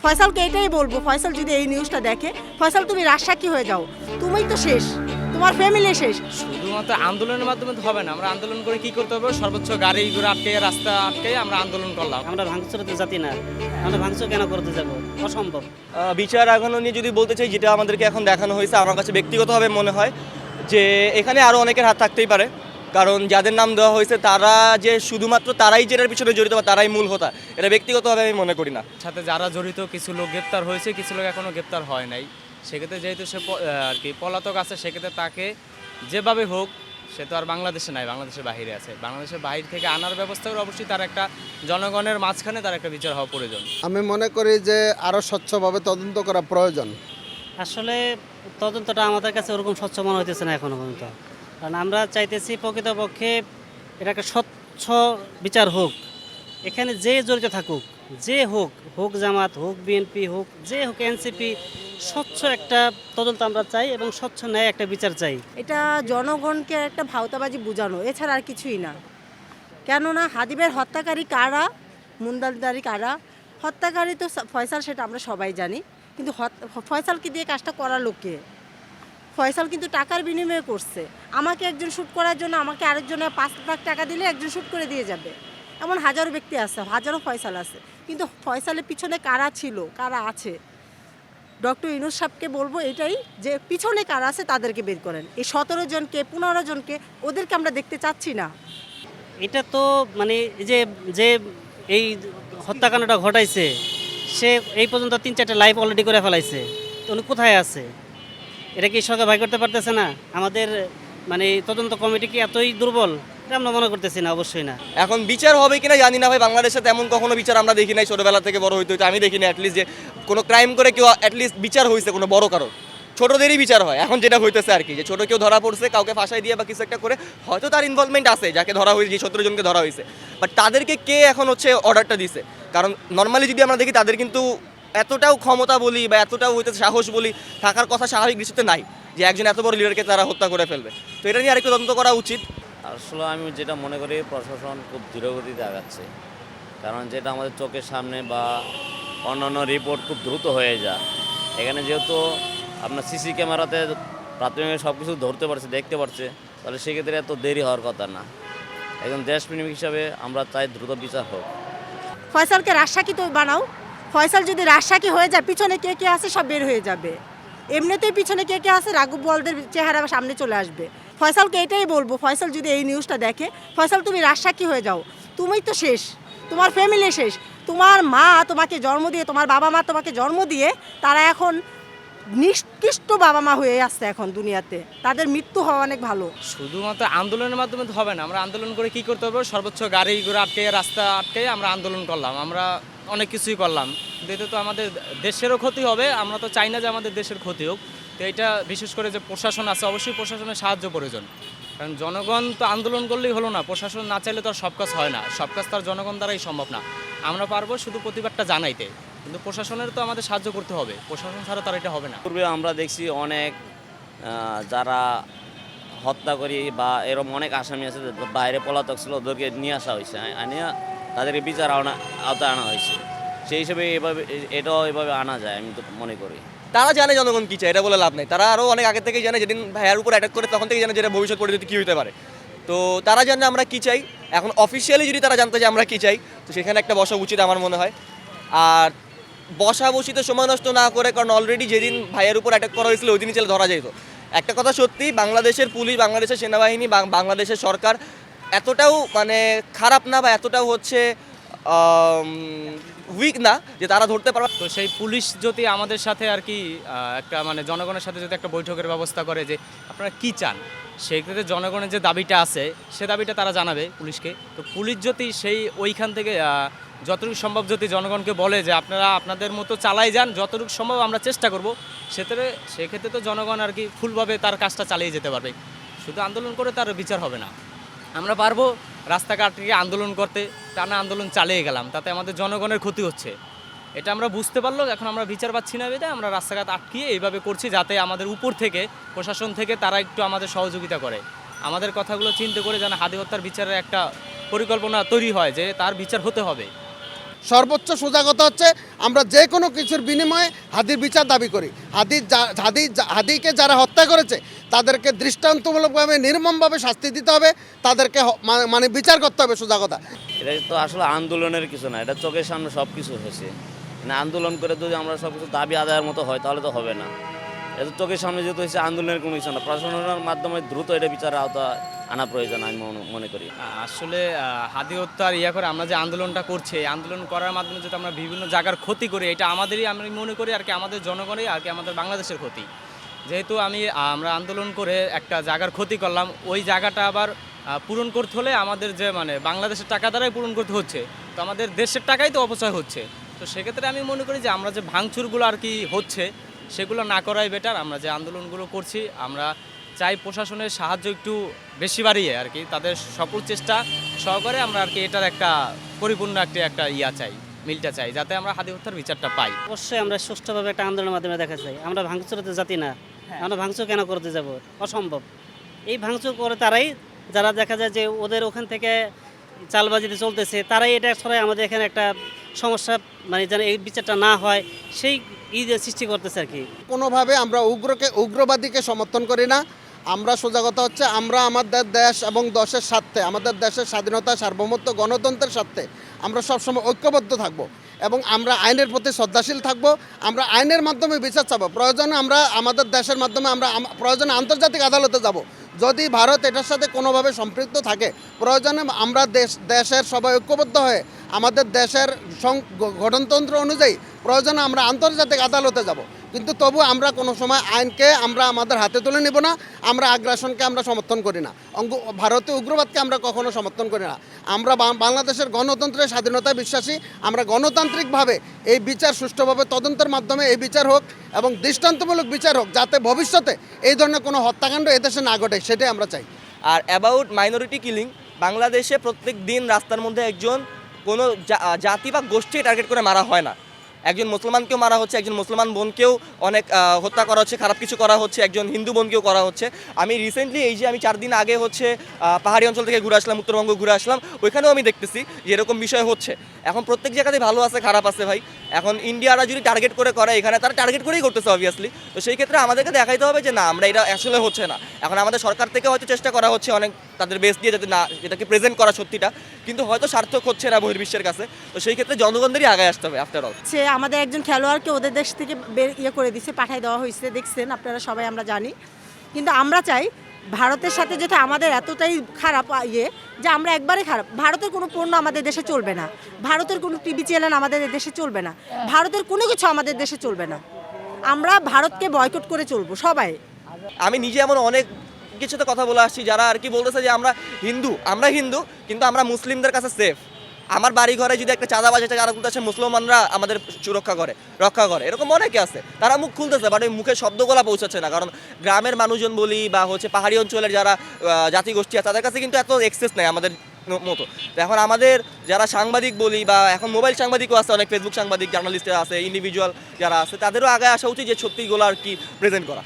ফয়সালকে এটাই বলবো, ফয়সাল যদি এই নিউজটা দেখে, ফয়সাল তুমি রাজসাক্ষী হয়ে যাও, তুমিই তো শেষ, তোমার ফ্যামিলি শেষ। শুধুমাত্র আন্দোলনের মাধ্যমে তো হবে না। আমরা আন্দোলন করে কি করতে হবে? সর্বোচ্চ গাড়িগুলো আটকে, রাস্তা আটকে আমরা আন্দোলন করলাম। আমরা ভাঙচুরের জাতি না, আমরা ভাঙচুর কেন করতে যাব? অসম্ভব। বিচার আগানো নিয়ে যদি বলতে চাই, যেটা আমাদেরকে এখন দেখানো হয়েছে, আমার কাছে ব্যক্তিগতভাবে মনে হয় যে এখানে আরও অনেকের হাত থাকতেই পারে। কারণ যাদের নাম দেওয়া হয়েছে তারা যে শুধুমাত্র তারাই যেটার পিছনে জড়িত বা তারাই মূল হোতা, এটা ব্যক্তিগতভাবে আমি মনে করি না। সাথে যারা জড়িত, কিছু লোক গ্রেপ্তার হয়েছে, কিছু লোক এখনো গ্রেপ্তার হয় নাই। সেক্ষেত্রে যেহেতু সে আর কি পলাতক আছে, সেক্ষেত্রে তাকে যেভাবে হোক, সে তো আর বাংলাদেশে নাই, বাংলাদেশের বাইরে আছে। বাংলাদেশের বাইরে থেকে আনার ব্যবস্থা করে অবশ্যই তার একটা জনগণের মাঝখানে তার একটা বিচার হওয়া প্রয়োজন। আমি মনে করি যে আরও স্বচ্ছভাবে তদন্ত করা প্রয়োজন। আসলে তদন্তটা আমাদের কাছে ওরকম স্বচ্ছ মনে হইতেছে না এখনো পর্যন্ত। কারণ আমরা চাইতেছি প্রকৃতপক্ষে এটা একটা স্বচ্ছ বিচার হোক। এখানে যে জড়িত থাকুক, যে হোক, হোক জামাত, হোক বিএনপি, হোক যে হোক এনসিপি, স্বচ্ছ একটা তদন্ত আমরা চাই এবং স্বচ্ছ ন্যায় একটা বিচার চাই। এটা জনগণকে একটা ভাওতাবাজি বোঝানো, এছাড়া আর কিছুই না। কেননা হাদিবের হত্যাকারী কারা, মুন্দালদারি কারা, হত্যাকারী তো ফয়সাল, সেটা আমরা সবাই জানি। কিন্তু ফয়সালকে দিয়ে কাজটা করার লোকে, ফয়সাল কিন্তু টাকার বিনিময়ে করছে। আমাকে একজন শ্যুট করার জন্য আমাকে আরেকজনে 5 লাখ টাকা দিলে একজন শ্যুট করে দিয়ে যাবে, এমন হাজারো ব্যক্তি আছে, হাজারো ফয়সাল আছে। কিন্তু ফয়সালের পিছনে কারা ছিল, কারা আছে, ডক্টর ইউনূস সাহেবকে বলবো এটাই, যে পিছনে কারা আছে তাদেরকে বের করেন। এই 17 জনকে, 15 জনকে, ওদেরকে আমরা দেখতে চাচ্ছি না। এটা তো মানে যে যে এই হত্যাকাণ্ডটা ঘটাইছে, সে এই পর্যন্ত 3-4টা লাইভ অলরেডি করে ফেলাইছে। তো উনি কোথায় আছে? এটা কি সরকার ভাই করতে পারতেছে না? আমাদের মানে তদন্ত কমিটি কি এতই দুর্বল? এটা আমরা মনে করতেছি না, অবশ্যই না। এখন বিচার হবে কিনা জানি না ভাই, বাংলাদেশে তেমন কখনো বিচার আমরা দেখি নাই। ছোটোবেলা থেকে বড় হইতে হইতে আমি দেখি না অ্যাটলিস্ট যে কোনো ক্রাইম করে কেউ অ্যাটলিস্ট বিচার হয়েছে কোনো বড় কারণ। ছোটোদেরই বিচার হয় এখন, যেটা হইতেছে আর কি, যে ছোটো কেউ ধরা পড়ছে, কাউকে ফাঁসাই দিয়ে বা কিছু একটা করে, হয়তো তার ইনভলভমেন্ট আছে, যাকে ধরা হয়েছে, যে 17 জনকে ধরা হয়েছে, বাট তাদেরকে কে এখন হচ্ছে অর্ডারটা দিছে? কারণ নর্মালি যদি আমরা দেখি, তাদের কিন্তু এতটাও ক্ষমতা বলি বা এতটাও হইতেছে সাহস বলি থাকার কথা স্বাভাবিক দৃষ্টিতে নাই, যে একজন এত বড় লিডারকে তারা হত্যা করে ফেলবে। তো এটা নিয়ে আরেকটু তদন্ত করা উচিত। আসলে আমি যেটা মনে করি, প্রশাসন খুব ধীরগতিতে আগাচ্ছে। কারণ যেটা আমাদের চোখের সামনে বা অন্যান্য রিপোর্ট খুব দ্রুত হয়ে যায়। এখানে যেহেতু আপনার সিসি ক্যামেরাতে প্রাথমিক সব কিছু ধরতে পারছে, দেখতে পারছে, তাহলে সেক্ষেত্রে এত দেরি হওয়ার কথা না। একজন দেশপ্রেমিক হিসাবে আমরা চাই দ্রুত বিচার হোক। ফয়সালকে রাজসাক্ষী তো বানাও। ফয়সাল যদি রাজসাক্ষী হয়ে যায়, পিছনে কে কে আছে সব বের হয়ে যাবে। এমনিতেই পিছনে কে কে আছে, রাঘব বোয়ালদের চেহারা সামনে চলে আসবে। ফয়সালকে এটাই বলবো, ফয়সাল যদি এই নিউজটা দেখে, ফয়সাল তুমি রাজসাক্ষী হয়ে যাও, তুমিই তো শেষ, তোমার ফ্যামিলি শেষ। তোমার মা তোমাকে জন্ম দিয়ে, তোমার বাবা মা তোমাকে জন্ম দিয়ে, তারা এখন নিষ্কৃষ্ট বাবা মা হয়ে আসছে এখন দুনিয়াতে, তাদের মৃত্যু হওয়া অনেক ভালো। শুধুমাত্র আন্দোলনের মাধ্যমে তো হবে না। আমরা আন্দোলন করে কি করতে হবে? সর্বোচ্চ গাড়িগুলো আটকে, রাস্তা আটকে আমরা আন্দোলন করলাম, আমরা অনেক কিছুই করলাম। কিন্তু এতে তো আমাদের দেশেরও ক্ষতি হবে। আমরা তো চাই না যে আমাদের দেশের ক্ষতি হোক। তো এটা বিশেষ করে যে প্রশাসন আছে, অবশ্যই প্রশাসনের সাহায্য প্রয়োজন। কারণ জনগণ তো আন্দোলন করলেই হলো না, প্রশাসন না চাইলে তো আর সব কাজ হয় না, সব কাজ তার জনগণ দ্বারাই সম্ভব না। আমরা পারবো শুধু প্রতিবাদটা জানাইতে, কিন্তু প্রশাসনের তো আমাদের সাহায্য করতে হবে, প্রশাসন ছাড়া তার এটা হবে না। পূর্বে আমরা দেখছি অনেক যারা হত্যা করি বা এরকম অনেক আসামি আছে, বাইরে পলাতক ছিল, ওদেরকে নিয়ে আসা হয়েছে, আনিয়া তাদেরকে বিচার আওতায় আনা হয়েছে। সেই হিসেবে এটাও এভাবে আনা যায়, আমি তো মনে করি। তারা জানে জনগণ কী চায়, এটা বলে লাভ নেই। তারা আরও অনেক আগে থেকেই জানে, যেদিন ভাইয়ার উপর অ্যাটাক করে তখন থেকেই জানে যেটা ভবিষ্যৎ পরিস্থিতি কী হতে পারে। তো তারা জানে আমরা কী চাই। এখন অফিসিয়ালি যদি তারা জানতে চায় আমরা কী চাই, তো সেখানে একটা বসা উচিত আমার মনে হয়। আর বসাবসিতে সময় নষ্ট না করে, কারণ অলরেডি যেদিন ভাইয়ের উপর অ্যাটাক করা হয়েছিল ওই দিনই চলে ধরা যেত। একটা কথা সত্যি, বাংলাদেশের পুলিশ, বাংলাদেশের সেনাবাহিনী, বাংলাদেশের সরকার এতটাও মানে খারাপ না বা এতটাও হচ্ছে উইক না যে তারা ধরতে পারবে। তো সেই পুলিশ যদি আমাদের সাথে আর কি একটা মানে জনগণের সাথে যদি একটা বৈঠকের ব্যবস্থা করে যে আপনারা কি চান, সেই ক্ষেত্রে জনগণের যে দাবিটা আছে সে দাবিটা তারা জানাবে পুলিশকে। তো পুলিশ যদি সেই ওইখান থেকে যতটুকু সম্ভব যদি জনগণকে বলে যে আপনারা আপনাদের মতো চালাই যান, যতটুকু সম্ভব আমরা চেষ্টা করব, সেক্ষেত্রে তো জনগণ আর কি ফুলভাবে তার কাজটা চালিয়ে যেতে পারবে। শুধু আন্দোলন করে তার বিচার হবে না। আমরা পারবো রাস্তাঘাট থেকে আন্দোলন করতে, টানা আন্দোলন চালিয়ে গেলাম, তাতে আমাদের জনগণের ক্ষতি হচ্ছে, এটা আমরা বুঝতে পারলো। এখন আমরা বিচার পাচ্ছি না বেদে আমরা রাস্তাঘাট আটকিয়ে এইভাবে করছি, যাতে আমাদের উপর থেকে, প্রশাসন থেকে তারা একটু আমাদের সহযোগিতা করে, আমাদের কথাগুলো চিন্তা করে যেন হাদি হত্যার বিচারের একটা পরিকল্পনা তৈরি হয়, যে তার বিচার হতে হবে। সর্বোচ্চ সোজা কথা হচ্ছে আমরা যে কোনো কিছুর বিনিময়ে হাদির বিচার দাবি করি। হাদিকে যারা হত্যা করেছে তাদেরকে দৃষ্টান্তমূলকভাবে নির্মমভাবে শাস্তি দিতে হবে, তাদেরকে মানে বিচার করতে হবে, সোজা কথা। এটা তো আসলে আন্দোলনের কিছু না, এটা চোখের সামনে সব কিছু হয়েছে। মানে আন্দোলন করে যদি আমরা সব কিছু দাবি আদায়ের মতো হয় তাহলে তো হবে না। এটা তো চোখের সামনে যেহেতু হয়েছে, আন্দোলনের কোনো কিছু না, প্রশাসনের মাধ্যমে দ্রুত এটা বিচারের আওতা আনা প্রয়োজন আমি মনে করি। আসলে হাদি হত্যার করে আমরা যে আন্দোলনটা করছি, এই আন্দোলন করার মাধ্যমে যদি আমরা বিভিন্ন জায়গার ক্ষতি করি, এটা আমাদেরই, আমি মনে করি আর কি আমাদের জনগণের আর কি আমাদের বাংলাদেশের ক্ষতি। যেহেতু আমরা আন্দোলন করে একটা জায়গার ক্ষতি করলাম, ওই জায়গাটা আবার পূরণ করতে হলে আমাদের যে মানে বাংলাদেশের টাকা দ্বারাই পূরণ করতে হচ্ছে, তো আমাদের দেশের টাকাই তো অপচয় হচ্ছে। তো সেক্ষেত্রে আমি মনে করি যে আমরা যে ভাঙচুরগুলো আর কি হচ্ছে সেগুলো না করাই বেটার। আমরা যে আন্দোলনগুলো করছি, আমরা চাই প্রশাসনের সাহায্য একটু বেশি বাড়িয়ে আর কি তাদের সকল চেষ্টা সহকারে আমরা আর কি এটার একটা পরিপূর্ণ একটা চাই, মিলটা চাই, যাতে আমরা হাদি হত্যার বিচারটা পাই। অবশ্যই আমরা সুষ্ঠুভাবে একটা আন্দোলনের মাধ্যমে দেখা চাই। আমরা ভাঙচুরতে জাতি না, আমরা ভাঙচুর কেন করতে যাব? অসম্ভব। এই ভাঙচুর করে তারাই, যারা দেখা যায় যে ওদের ওখান থেকে চালবাজিতে চলতেছে, তারাই এটা ছড়াই আমাদের এখানে একটা সমস্যা, মানে যেন এই বিচারটা না হয় সেই সৃষ্টি করতেছে আর কি। কোনোভাবে আমরা উগ্রবাদীকে সমর্থন করি না। আমরা সোজা কথা হচ্ছে আমরা আমাদের দেশ এবং দেশের স্বার্থে, আমাদের দেশের স্বাধীনতা, সার্বভৌমত্ব, গণতন্ত্রের স্বার্থে আমরা সবসময় ঐক্যবদ্ধ থাকব এবং আমরা আইনের প্রতি শ্রদ্ধাশীল থাকব। আমরা আইনের মাধ্যমে বিচার চাবো, প্রয়োজনে আমরা আমাদের দেশের মাধ্যমে আমরা প্রয়োজনে আন্তর্জাতিক আদালতে যাব। যদি ভারত এটার সাথে কোনোভাবে সম্পৃক্ত থাকে, প্রয়োজনে আমরা দেশের সবাই ঐক্যবদ্ধ হয়ে আমাদের দেশের গঠনতন্ত্র অনুযায়ী প্রয়োজনে আমরা আন্তর্জাতিক আদালতে যাব। কিন্তু তবু আমরা কোনো সময় আইনকে আমরা আমাদের হাতে তুলে নিব না। আমরা আগ্রাসনকে আমরা সমর্থন করি না, ভারতীয় উগ্রবাদকে আমরা কখনো সমর্থন করি না। আমরা বাংলাদেশের গণতন্ত্রের স্বাধীনতায় বিশ্বাসী। আমরা গণতান্ত্রিকভাবে এই বিচার সুষ্ঠুভাবে তদন্তের মাধ্যমে এই বিচার হোক এবং দৃষ্টান্তমূলক বিচার হোক, যাতে ভবিষ্যতে এই ধরনের কোনো হত্যাকাণ্ড এদেশে না ঘটে, সেটাই আমরা চাই। আর অ্যাবাউট মাইনরিটি কিলিং, বাংলাদেশে প্রত্যেক দিন রাস্তার মধ্যে একজন কোনো জাতি বা গোষ্ঠী টার্গেট করে মারা হয় না। একজন মুসলমানকেও মারা হচ্ছে, একজন মুসলমান বোনকেও অনেক হত্যা করা হচ্ছে, খারাপ কিছু করা হচ্ছে, একজন হিন্দু বোনকেও করা হচ্ছে। আমি রিসেন্টলি আমি 4 দিন আগে পাহাড়ি অঞ্চল থেকে ঘুরে আসলাম, উত্তরবঙ্গ ঘুরে আসলাম, ওইখানেও আমি দেখতেছি যে এরকম বিষয় হচ্ছে। এখন প্রত্যেক জায়গাতে ভালো আছে, খারাপ আছে ভাই। এখন ইন্ডিয়ারা যদি টার্গেট করে এখানে, তারা টার্গেট করেই করতেছে অবভিয়াসলি। তো সেই ক্ষেত্রে আমাদেরকে দেখাইতে হবে যে না, আমরা এটা আসলে হচ্ছে না। এখন আমাদের সরকার থেকে হয়তো চেষ্টা করা হচ্ছে অনেক তাদের বেস দিয়ে, যাতে না এটাকে প্রেজেন্ট করা সত্যিটা, কিন্তু হয়তো সার্থক হচ্ছে না বহির্বিশ্বের কাছে। তো সেই ক্ষেত্রে জনগণদেরই আগে আসতে হবে আফটার অল। সে আমাদের একজন খেলোয়াড়কে ওদের দেশ থেকে করে দিছে, পাঠাই দেওয়া হয়েছে, দেখছেন আপনারা সবাই, আমরা জানি। কিন্তু আমরা চাই ভারতের সাথে যেটা আমাদের এতটাই খারাপ যে আমরা একবারে খারাপ, ভারতের কোনো পণ্য আমাদের দেশে চলবে না, ভারতের কোনো টিভি চ্যানেল আমাদের দেশে চলবে না, ভারতের কোনো কিছু আমাদের দেশে চলবে না। আমরা ভারতকে বয়কট করে চলবো সবাই। আমি নিজে এমন অনেক কিছুতে কথা বলে আসছি যারা আর কি বলতেছে যে আমরা হিন্দু কিন্তু আমরা মুসলিমদের কাছে সেফ। আমার বাড়ি ঘরে যদি একটা চাঁদাবাজ আছে, যারা বলতেছে মুসলমানরা আমাদের রক্ষা করে, এরকম অনেকে আছে। তারা মুখ খুলতেছে, বাট ওই মুখের শব্দগুলা পৌঁছাচ্ছে না। কারণ গ্রামের মানুষজন বলি বা পাহাড়ি অঞ্চলের যারা জাতিগোষ্ঠী আছে, তাদের কাছে কিন্তু এত এক্সেস নেই আমাদের মতো। তো এখন আমাদের যারা সাংবাদিক বলি, বা এখন মোবাইল সাংবাদিকও আছে, অনেক ফেসবুক সাংবাদিক, জার্নালিস্ট আছে, ইন্ডিভিজুয়াল যারা আছে, তাদেরও আগে আসা উচিত যে সত্যিগুলো আর কি প্রেজেন্ট করা।